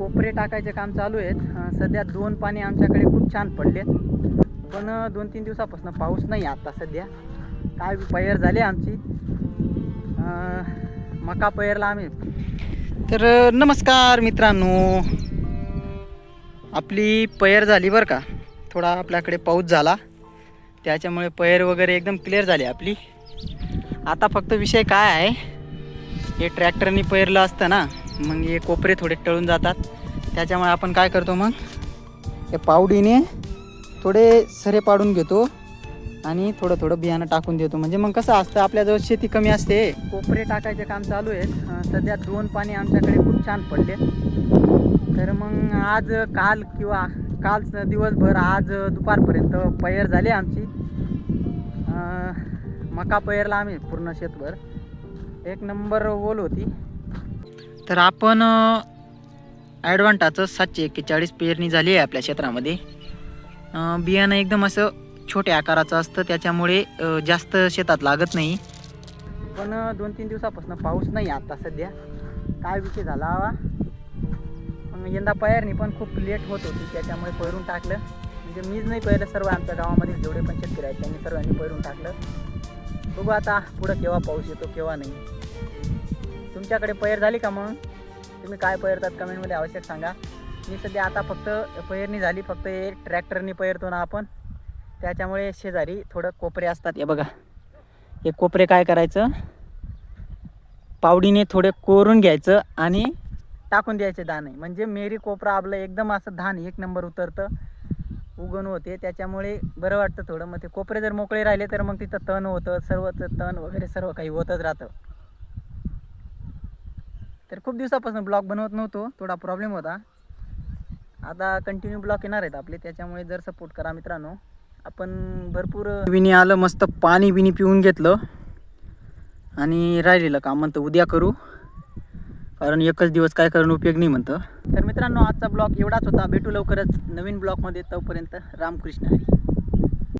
कोपरे टाकायचे काम चालू आहेत। सध्या 2 पाणी आमच्याकडे खूप छान पडलेत, पण 2-3 दिवसापासून पाऊस नाही आता सध्या। काय पयर झाली आमची, मका पयरला आम्ही। तर नमस्कार मित्रांनो, आपली पयर झाली बरं का। थोडा आपल्याकडे पाऊस झाला त्याच्यामुळे पयर वगैरे एकदम क्लिअर झाली आपली। आता फक्त विषय काय आहे, हे ट्रॅक्टरनी पेरलं असतं ना, मग हे कोपरे थोडे टळून जातात। त्याच्यामुळे आपण काय करतो, मग हे पावडीने थोडे सरे पाडून घेतो आणि थोडं थोडं बियाणं टाकून देतो। म्हणजे मग कसं असतं, आपल्याजवळ शेती कमी असते। कोपरे टाकायचे काम चालू आहेत। सध्या 2 पाणी आमच्याकडे खूप छान पडले। तर मग आज काल दिवसभर, आज दुपारपर्यंत पयर झाली आमची। मका पयरला आम्ही पूर्ण शेतभर, 1 नंबर ओल होती। तर आपण ॲडव्हान्टाचं 741 पेरणी झाली आहे आपल्या क्षेत्रामध्ये। बियाणं एकदम असं छोट्या आकाराचं असतं, त्याच्यामुळे जास्त शेतात लागत नाही। पण 2-3 दिवसापासून पाऊस नाही आता सध्या। काय विषय झाला हवा, मग यंदा पयरणी पण खूप लेट होत होती, त्याच्यामुळे पेरून टाकलं। म्हणजे मीच नाही पहिलं, सर्व आमच्या गावामध्ये जेवढे पण शेतकरी आहेत त्यांनी सर्वांनी पेरून टाकलं। बघू आता पुढं केव्हा पाऊस येतो केव्हा नाही। तुमच्याकडे पयर झाली का? मग तुम्ही काय पेरतात कमेंटमध्ये आवश्यक सांगा। मी सध्या आता फक्त पेरणी झाली, फक्त एक ट्रॅक्टरनी पेरतो ना आपण, त्याच्यामुळे शेजारी थोडं कोपरे असतात। हे बघा, हे कोपरे काय करायचं, पावडीने थोडे कोरून घ्यायचं आणि टाकून द्यायचे दाणे। म्हणजे मेरी कोपरा आपलं एकदम असं धान 1 नंबर उतरतं, उगवण होते, त्याच्यामुळे बरं वाटतं थोडं। मग ते कोपरे जर मोकळे राहिले तर मग तिथं तण होतं, सर्वच तण वगैरे सर्व काही होतच राहतं। तर खूप दिवसापासून ब्लॉग बनवत नव्हतो, थोडा प्रॉब्लेम होता। आता कंटिन्यू ब्लॉग येणार आहेत आपले, त्याच्यामुळे जर सपोर्ट करा मित्रांनो। आपण भरपूर विणी आलं, मस्त पाणी बिणी पिऊन घेतलं आणि राहिलेलं काम म्हणतं उद्या करू, कारण एकच दिवस काय करून उपयोग नाही म्हणतं। तर मित्रांनो, आजचा ब्लॉग एवढाच होता। भेटू लवकरच नवीन ब्लॉगमध्ये, तोपर्यंत रामकृष्ण हरी।